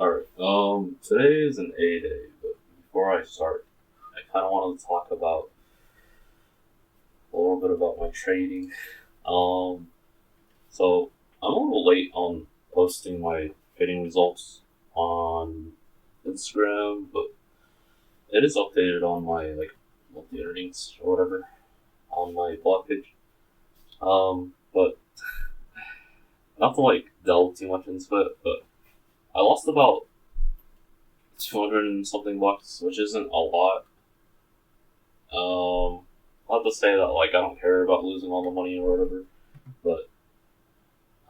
Alright, today is an A day, but before I start, I kind of wanted to talk about a little bit about my trading. Um, so I'm a little late on posting my trading results on Instagram, but it is updated on my monthly earnings or whatever on my blog page. But not to delve too much into it, but I lost about 200 and something bucks, which isn't a lot. Not to say that I don't care about losing all the money or whatever, but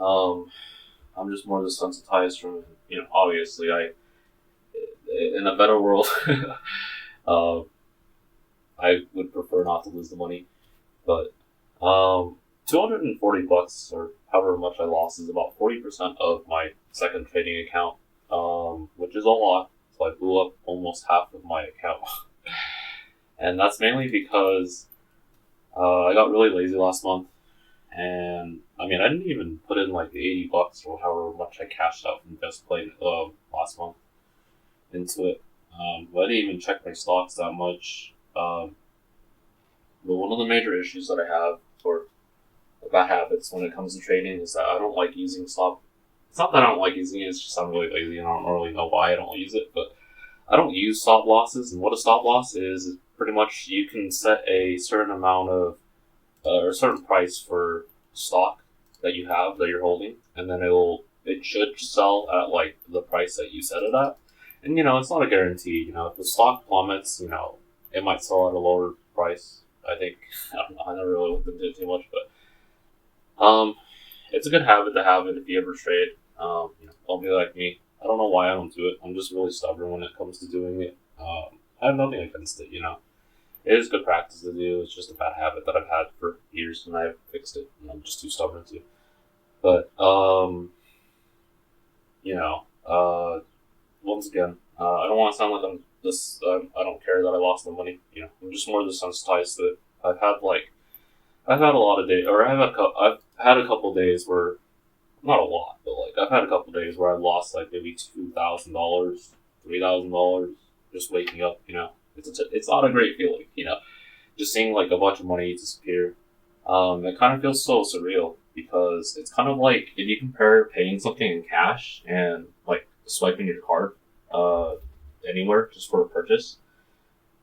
I'm just more desensitized from it. Obviously, I in a better world, uh, I would prefer not to lose the money, but 240 bucks or however much I lost is about 40% of my second trading account, which is a lot. So I blew up almost half of my account. And that's mainly because I got really lazy last month. And I mean, I didn't even put in the 80 bucks or however much I cashed out from Best Play last month into it. But I didn't even check my stocks that much. But one of the major issues that I have, or bad habits when it comes to trading, is that I don't like using stop. It's not that I don't like using it, it's just I'm really lazy and I don't really know why I don't use it, but I don't use stop losses. And what a stop loss is pretty much you can set a certain amount of, or a certain price for stock that you have, that you're holding, and then it should sell at the price that you set it at. And it's not a guarantee. If the stock plummets, it might sell at a lower price. I think, I don't know, I never really looked into it too much, but it's a good habit to have it if you ever trade. Don't be like me. I don't know why I don't do it. I'm just really stubborn when it comes to doing it. I have nothing against it, It is good practice to do. It's just a bad habit that I've had for years, and I've fixed it, and I'm just too stubborn to. But, once again, I don't want to sound like I'm this. I don't care that I lost the money. I'm just more desensitized to it. I've had a lot of days, or I've had a couple days where, not a lot, but I've had a couple days where I've lost maybe $2,000, $3,000 just waking up. It's not a great feeling. Just seeing a bunch of money disappear. It kind of feels so surreal because it's kind of like if you compare paying something in cash and swiping your card anywhere just for a purchase.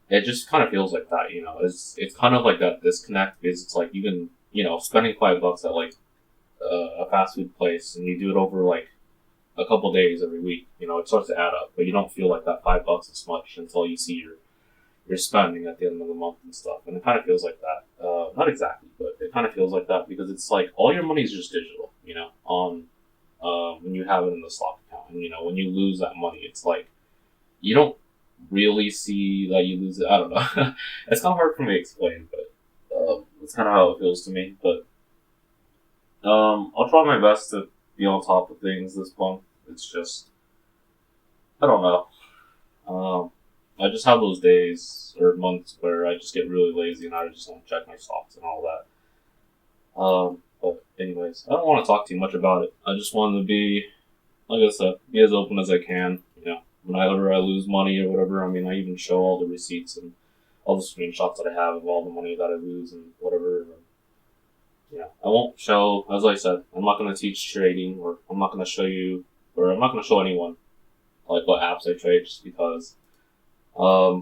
It just kind of feels like that, It's kind of like that disconnect because it's you can, spending $5 at a fast food place and you do it over a couple days every week, it starts to add up, but you don't feel like that $5 is much until you see your spending at the end of the month and stuff. And it kind of feels like that. Not exactly, but it kind of feels like that because it's all your money is just digital, on when you have it in the stock account. And, when you lose that money, it's you don't really see that you lose it. I don't know. It's kind of hard for me to explain, but it's kind of how it feels to me. But I'll try my best to be on top of things this month. It's just, I don't know. I just have those days or months where I just get really lazy and I just don't check my stocks and all that. But anyways, I don't want to talk too much about it. I just wanted to be, like I said, be as open as I can. Whenever I lose money or whatever, I mean, I even show all the receipts and all the screenshots that I have of all the money that I lose and whatever. I won't show, as I said, I'm not going to teach trading, or I'm not going to show you, or I'm not going to show anyone what apps I trade, just because, I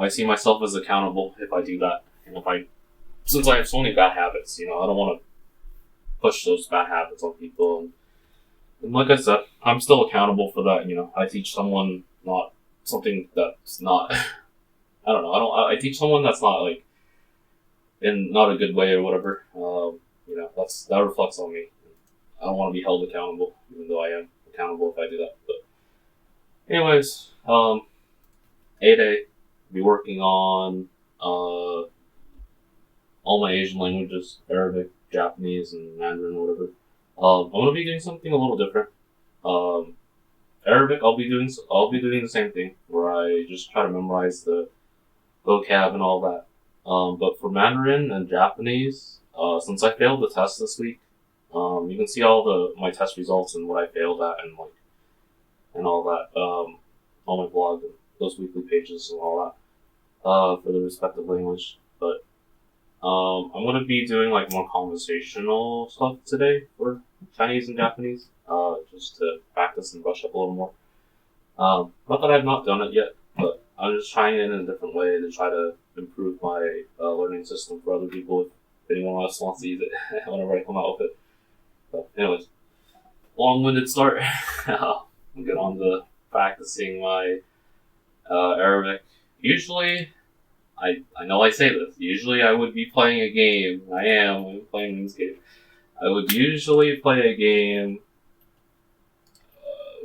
see myself as accountable if I do that. And since I have so many bad habits, I don't want to push those bad habits on people. And like I said, I'm still accountable for that. I teach someone not something that's not, I don't know. I teach someone that's not in not a good way or whatever. That reflects on me. I don't want to be held accountable, even though I am accountable if I do that. But anyways, A-Day, be working on, all my Asian languages, Arabic, Japanese, and Mandarin, whatever. I'm gonna be doing something a little different. Arabic, I'll be doing the same thing where I just try to memorize the vocab and all that. But for Mandarin and Japanese, since I failed the test this week, you can see all my test results and what I failed at, and and all that on my blog, those weekly pages and all that for the respective language. But I'm gonna be doing like more conversational stuff today for Chinese and Japanese, just to practice and brush up a little more. Not that I've not done it yet, but I'm just trying it in a different way to try to improve my learning system for other people if anyone else wants to use it whenever I come out with it. But anyways, long-winded start. I'll get on to practicing my Arabic. Usually, I know I say this, usually I would be playing a game. I'm playing this game. I would usually play a game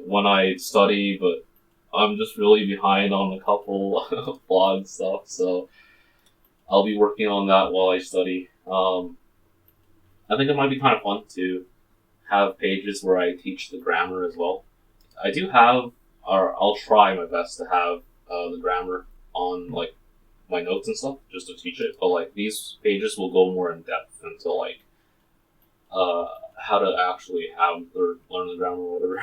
when I study, but I'm just really behind on a couple blog stuff, so I'll be working on that while I study. I think it might be kind of fun to have pages where I teach the grammar as well. I do have, or I'll try my best to have the grammar on like my notes and stuff just to teach it. But like these pages will go more in depth into like how to actually have or learn the grammar or whatever.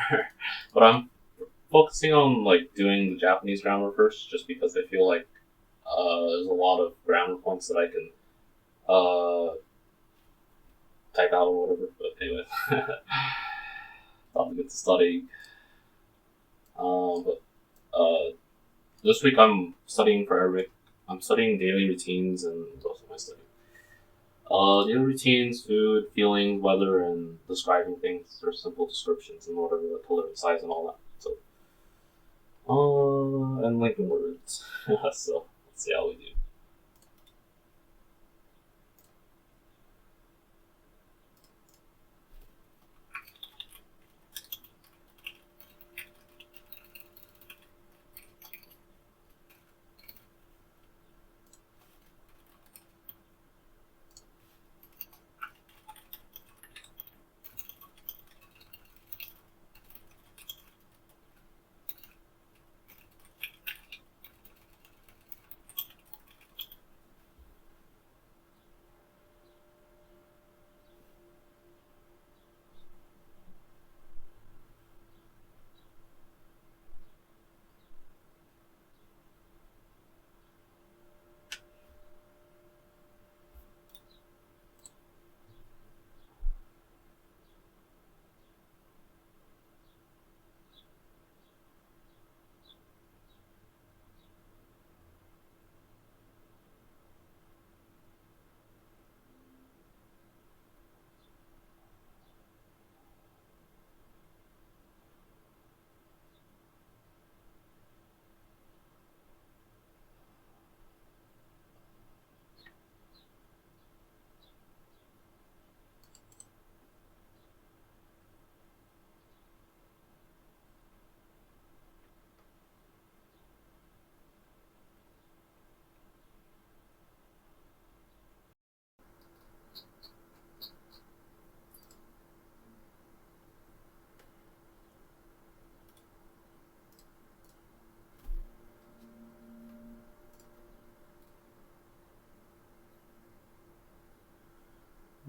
But I'm focusing on like doing the Japanese grammar first, just because I feel like there's a lot of grammar points that I can type out or whatever. But anyway, thought to get to studying. But this week I'm studying for Arabic. I'm studying daily routines, and what else am I studying? Daily routines, food, feelings, weather, and describing things, or simple descriptions and whatever, the color, size, and all that. So, and linking words. So let's see how we do.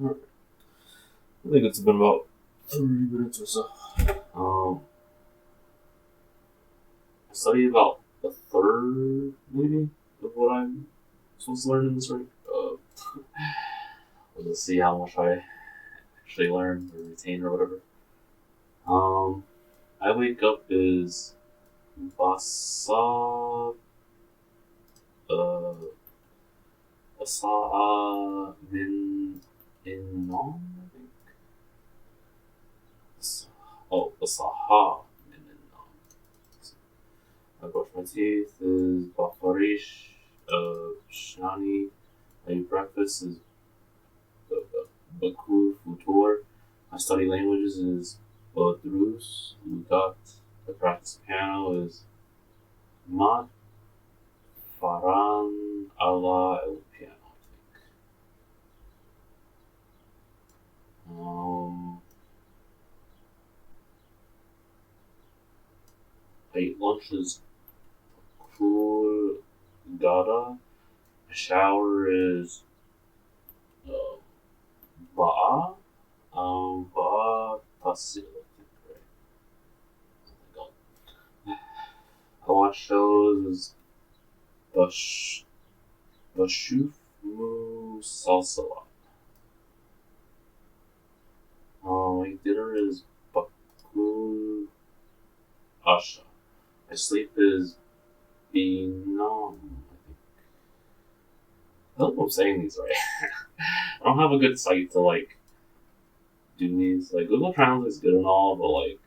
Alright. I think it's been about 30 minutes or so. I studied about a third, maybe, of what I'm supposed to learn in this week. Let's see how much I actually learn or retain or whatever. I wake up is Basa Basa'a min Innom, I think. Basaha min Innom. I brush my teeth is Bafarish Shnani. I eat breakfast is Bakur Futur. I study languages is Badrus Lugat. I practice piano is Mat Faran Allah El Piano, I eat lunches Kul Gada. A shower is Ba'a. Ba'a Tasil, I think, right? watch shows is Bashufu Salsala. My dinner is Baku Asha. My sleep is Binam. I don't know if I'm saying these right. I don't have a good site to do these. Google Translate is good and all, but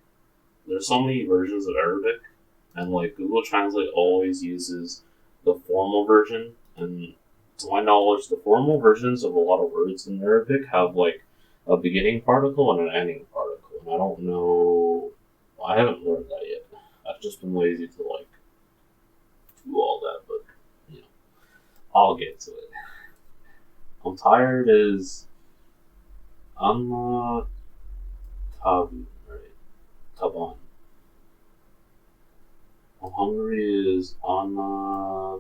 there's so many versions of Arabic, and Google Translate always uses the formal version. And to my knowledge, the formal versions of a lot of words in Arabic have a beginning particle and an ending particle. And I don't know. I haven't learned that yet. I've just been lazy to do all that, but I'll get to it. I'm tired is Anna Tabu, right? Taban. I'm hungry is Anna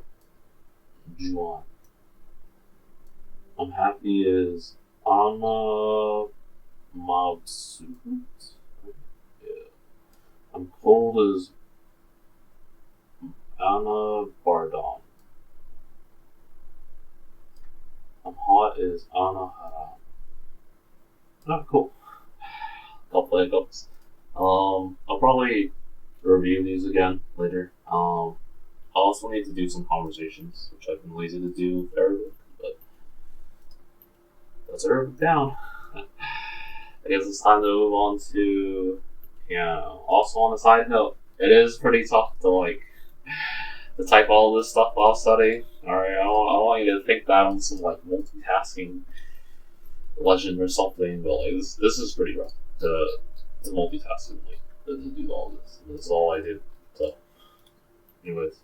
Juan. I'm happy is Anna Mabsut. Yeah. I'm cold is Anna Bardon. I'm hot is Anna Haram. Oh, cool. Couple hiccups. I'll probably review these again later. I also need to do some conversations, which I've been lazy to do with Arabic, but that's Arabic down. I guess it's time to move on to piano. Also, on a side note, it is pretty tough to type all this stuff while studying. Alright, I don't want you to think that I'm some multitasking legend or something, but this is pretty rough to multitask and to do all this. This is all I did. So, anyways,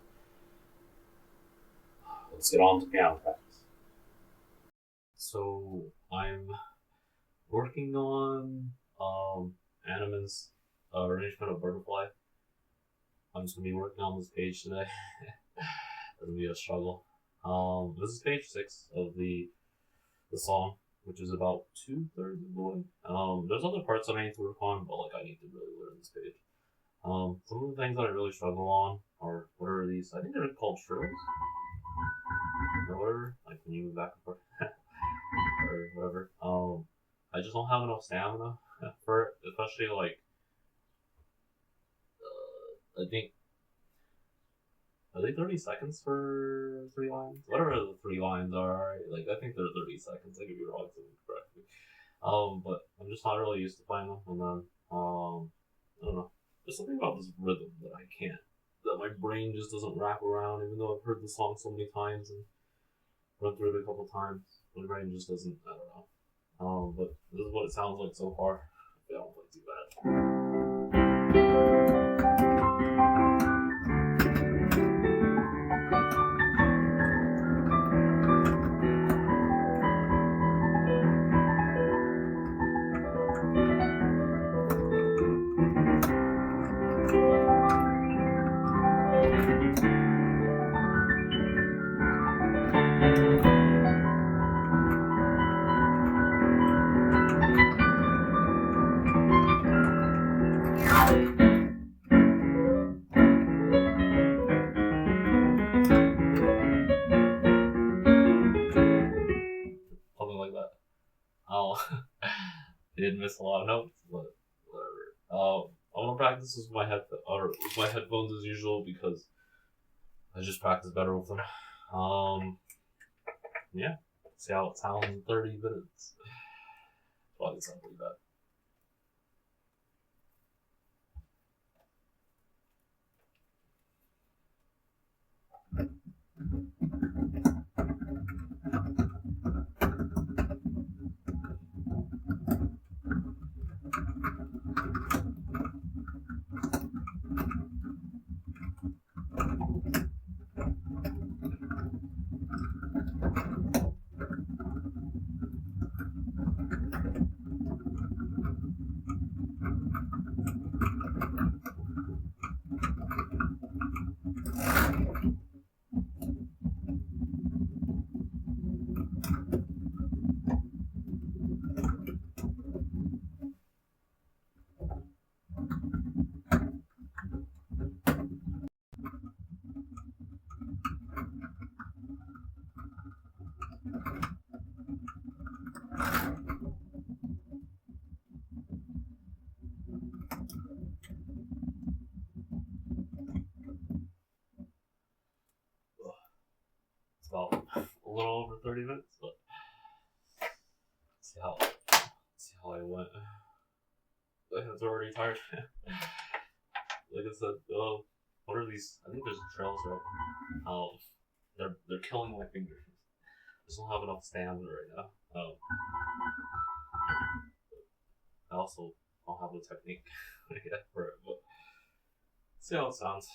let's get on to piano practice. So I'm working on animenz arrangement of butterfly. I'm just gonna be working on this page today. It's gonna be a struggle. This is page 6 of the song, which is about 2/3 of the way. There's other parts that I need to work on, but I need to really learn this page. Some of the things that I really struggle on are, what are these? I think they're called trills or whatever. When you move back and forth or whatever. I just don't have enough stamina for it, especially I think, are they 30 seconds for 3 lines? Whatever the 3 lines are, I think they're 30 seconds. I could be wrong correctly. But I'm just not really used to playing them. And then, I don't know. There's something about this rhythm that I can't, that my brain just doesn't wrap around, even though I've heard the song so many times and run through it a couple times. My brain just doesn't, I don't know. But this is what it sounds like so far. I don't play too bad. Something like that. I did miss a lot of notes, but whatever. I'm gonna practice with my headphones as usual because I just practice better with them. Yeah. See how it sounds in 30 minutes. Probably sounds pretty bad. 30 minutes, but see how I went. My hands are already tired. Like I said, what are these? I think there's trails, right? They're killing my fingers. I just don't have enough stamina right now. I also don't have the technique yet for it, but see how it sounds.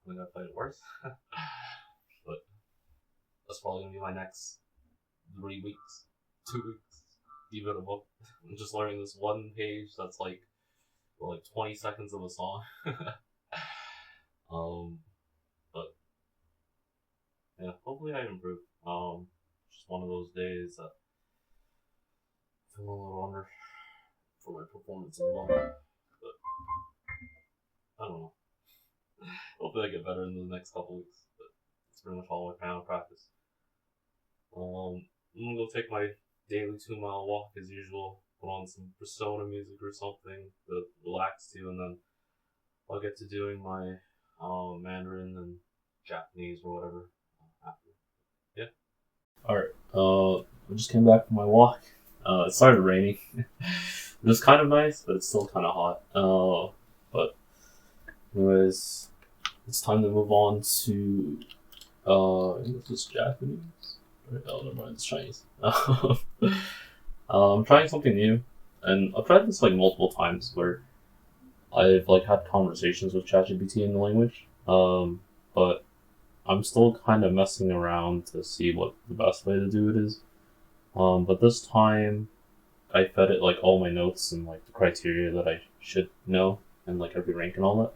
I'm gonna play it worse. But that's probably gonna be my next 3 weeks, 2 weeks, even a month. I'm just learning this one page that's like 20 seconds of a song. But yeah, hopefully I improve. Just one of those days that I feel a little under for my performance in the moment. But I don't know. Hopefully I get better in the next couple weeks. But it's pretty much all I can practice. I'm gonna go take my daily 2-mile walk as usual. Put on some Persona music or something to relax to, and then I'll get to doing my Mandarin and Japanese or whatever after. Yeah. Alright, I just came back from my walk. It started raining. It was kind of nice, but it's still kind of hot. But anyways, it's time to move on to I think this is Japanese. Oh, never mind, it's Chinese. I'm trying something new, and I've tried this like multiple times where I've like had conversations with ChatGPT in the language. But I'm still kind of messing around to see what the best way to do it is. But this time I fed it like all my notes and like the criteria that I should know and like every rank and all that.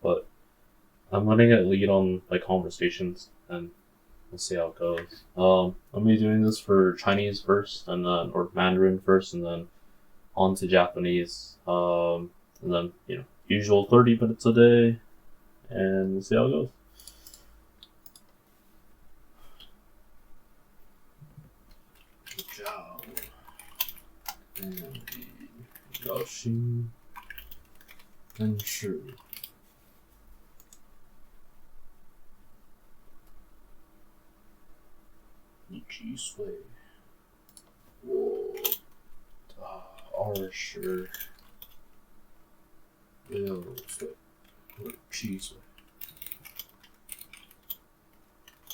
But I'm letting it lead on like conversations, and we'll see how it goes. I'm gonna be doing this for Chinese first, and then or Mandarin first, and then on to Japanese. And then usual 30 minutes a day, and we'll see how it goes. And 小心但是你几岁？我26岁或者7岁。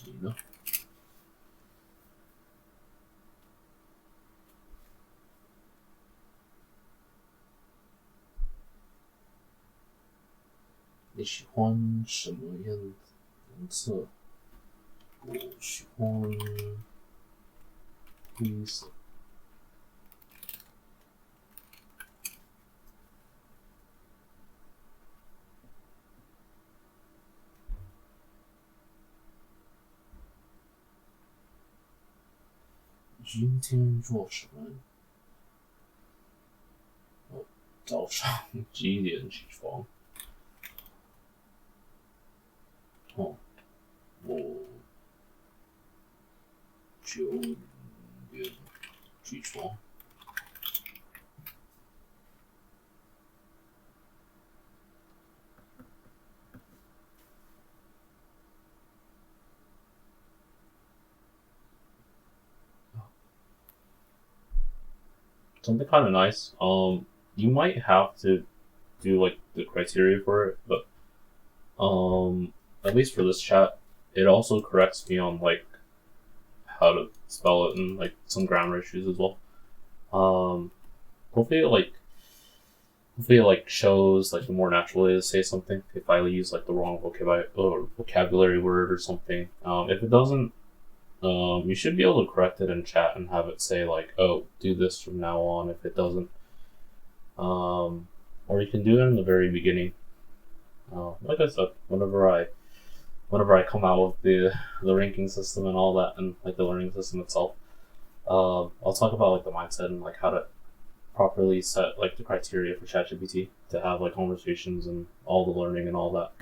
你呢？你喜欢什么样的颜色？我喜欢灰色。今天做什么？早上几点起床？我9点起床。Something kind of nice. You might have to do like the criteria for it, but at least for this chat, it also corrects me on like how to spell it and like some grammar issues as well. Hopefully it like shows like the more natural way to say something if I use like the wrong vocabulary word or something. If it doesn't, You should be able to correct it in chat and have it say like, "Oh, do this from now on." If it doesn't, or you can do it in the very beginning. Like I said, whenever I come out with the ranking system and all that, and like the learning system itself, I'll talk about like the mindset and like how to properly set like the criteria for ChatGPT to have like conversations and all the learning and all that.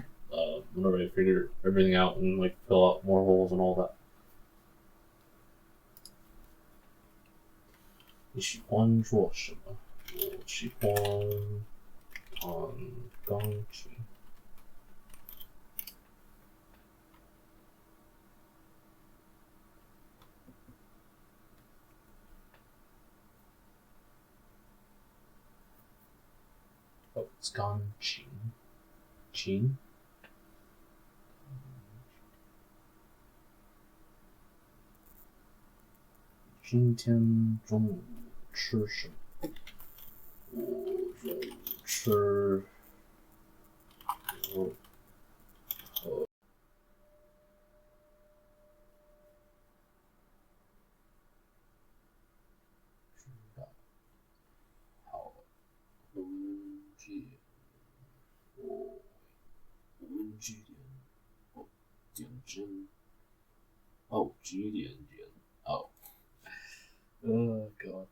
Whenever I figure everything out and like fill out more holes and all that. 你喜欢做什么？我喜欢弹钢琴。Oh, it's 钢琴。琴。今天中午吃什么？我中午吃牛和知道。好，我们几点？哦，点针。哦，几点？哦。Oh god.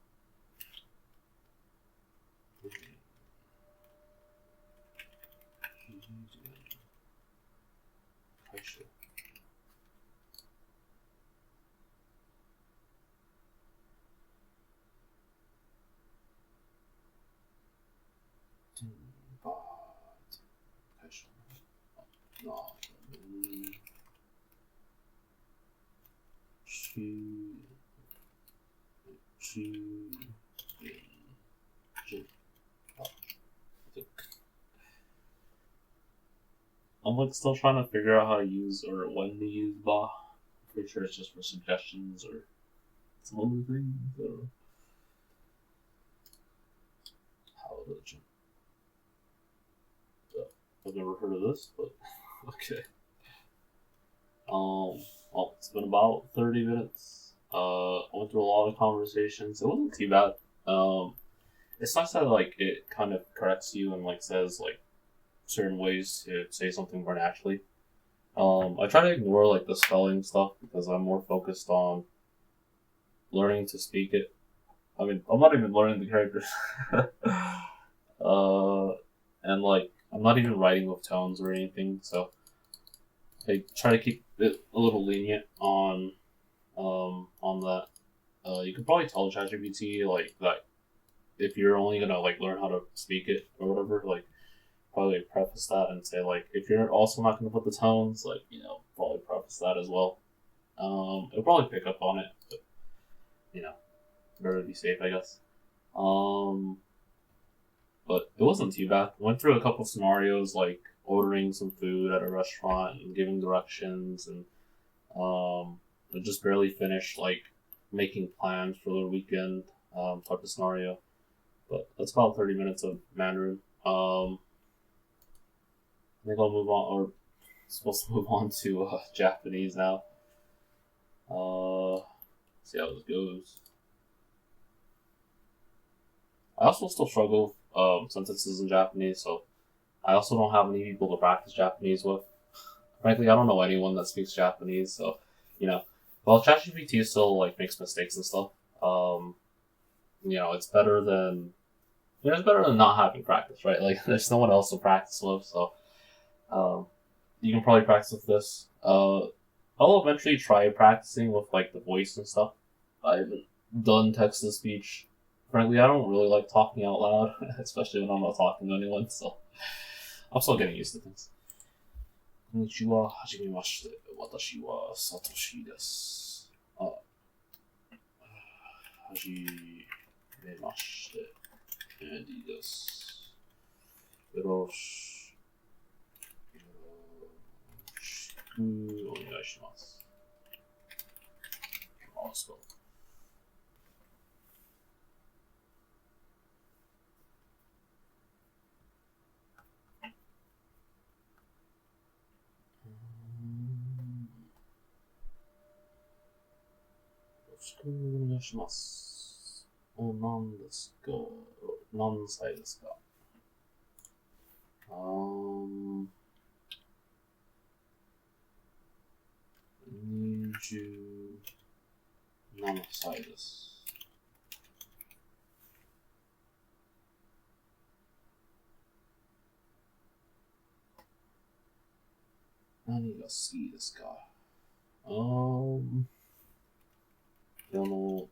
开始。开始。那我们点正。I'm like still trying to figure out how to use or when to use ba. I'm pretty sure it's just for suggestions or some other things. How to I've never heard of this, but okay. Well, it's been about 30 minutes. I went through a lot of conversations. It wasn't too bad. It's nice that like it kind of corrects you and like says like certain ways to say something more naturally. I try to ignore like the spelling stuff because I'm more focused on learning to speak it. I mean, I'm not even learning the characters. And like I'm not even writing with tones or anything, so I try to keep it a little lenient on that. You could probably tell ChatGPT like that if you're only gonna like learn how to speak it or whatever, like probably preface that and say like if you're also not gonna put the tones, like probably preface that as well. It'll probably pick up on it, but better to be safe, I guess. But it wasn't too bad. Went through a couple scenarios like ordering some food at a restaurant and giving directions, and I just barely finished like making plans for the weekend type of scenario. But that's about 30 minutes of Mandarin. I think I'll move on, or supposed to move on to Japanese now. See how this goes. I also still struggle with sentences in Japanese, so I also don't have any people to practice Japanese with. Frankly, I don't know anyone that speaks Japanese, so well, ChatGPT still like makes mistakes and stuff. It's better than not having practice, right? Like, there's no one else to practice with, so you can probably practice with this. I'll eventually try practicing with like the voice and stuff. I haven't done text to speech. Frankly, I don't really like talking out loud, especially when I'm not talking to anyone, so I'm still getting used to things. こんにちは、はじめまして。私はサトシです。はじめまして。アンディです。よろしくお願いします。しくお願いします。何ですか？何歳ですか？27歳です。何が好きですか？ピアノ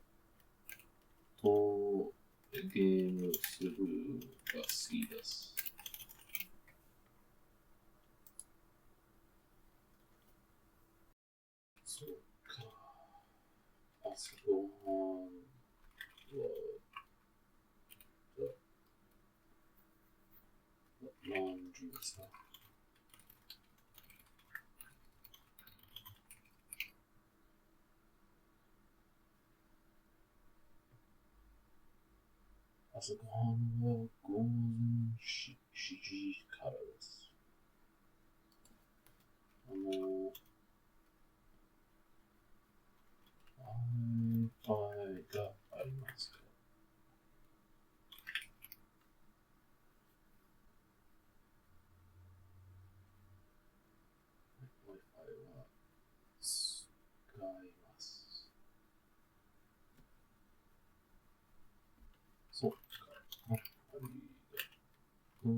とゲームするが好きです。そうか。朝ごはんは何時ですか？朝ごはんは午前7時からです。Wi-Fi がありますか？Wi-Fi は使います。そうか。ありがとうご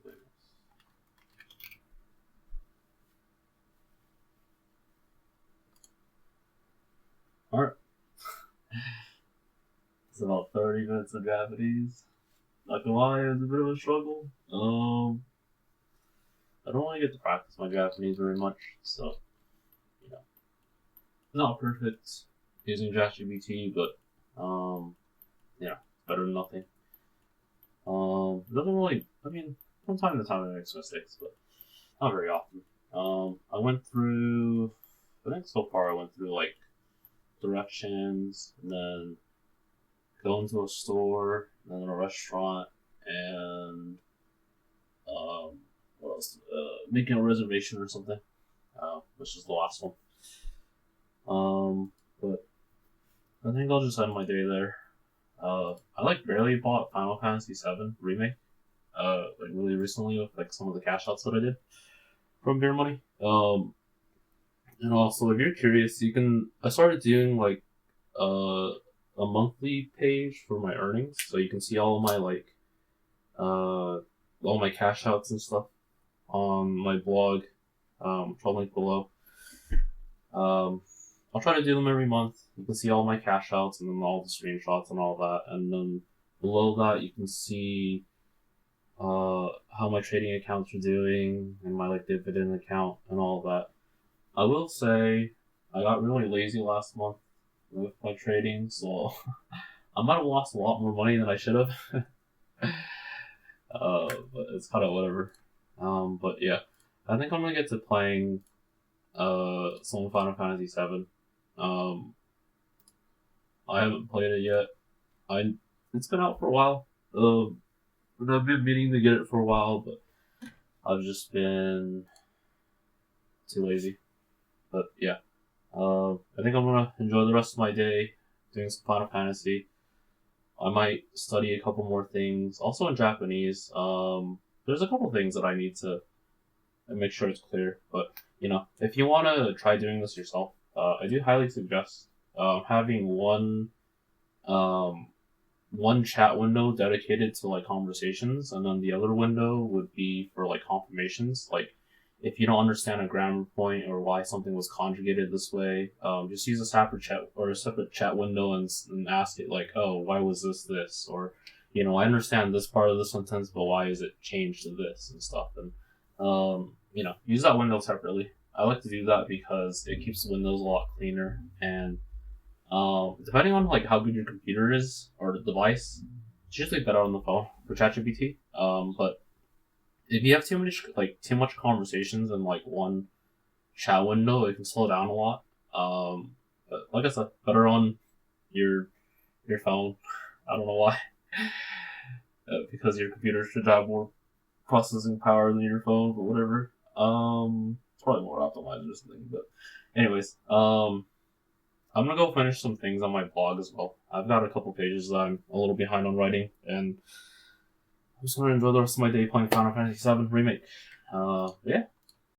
ざいます。Alright. It's about 30 minutes of Japanese. Not gonna lie, it was a bit of a struggle. I don't really get to practice my Japanese very much, so, not perfect using ChatGPT, but, better than nothing. It doesn't really, from time to time it makes mistakes, but not very often. I think so far I went through, directions, and then going to a store, and then a restaurant, and, what else? Making a reservation or something, which is the last one. But I think I'll just end my day there. I barely bought Final Fantasy VII Remake, really recently with some of the cashouts that I did from Beermoney. And also if you're curious, I started doing a monthly page for my earnings, so you can see all my cash outs and stuff on my blog, which I'll link below. I'll try to do them every month. You can see all my cash outs and then all the screenshots and all that. And then below that, you can see how my trading accounts are doing and my dividend account and all that. I will say I got really lazy last month with my trading, so I might have lost a lot more money than I should have. But it's kind of whatever. But yeah, I think I'm gonna get to playing some Final Fantasy VII. I haven't played it yet. It's been out for a while. I've been meaning to get it for a while, but I've just been too lazy. But yeah, I think I'm gonna enjoy the rest of my day doing some Final Fantasy. I might study a couple more things, also in Japanese. There's a couple things that I need to make sure it's clear. But if you want to try doing this yourself, I do highly suggest having one chat window dedicated to conversations, and then the other window would be for confirmations. If you don't understand a grammar point or why something was conjugated this way, just use a separate chat window and ask it oh, why was this? Or, I understand this part of the sentence, but why is it changed to this and stuff? And, use that window separately. I like to do that because it keeps the windows a lot cleaner. And, depending on how good your computer is or the device, it's usually better on the phone for ChatGPT. But if you have too much conversations in one chat window, it can slow down a lot. But like I said, better on your phone. I don't know why. Because your computer should have more processing power than your phone, but whatever. It's probably more optimized or something. But anyways, I'm gonna go finish some things on my blog as well. I've got a couple pages that I'm a little behind on writing, and I'm just gonna enjoy the rest of my day playing Final Fantasy VII Remake. Yeah.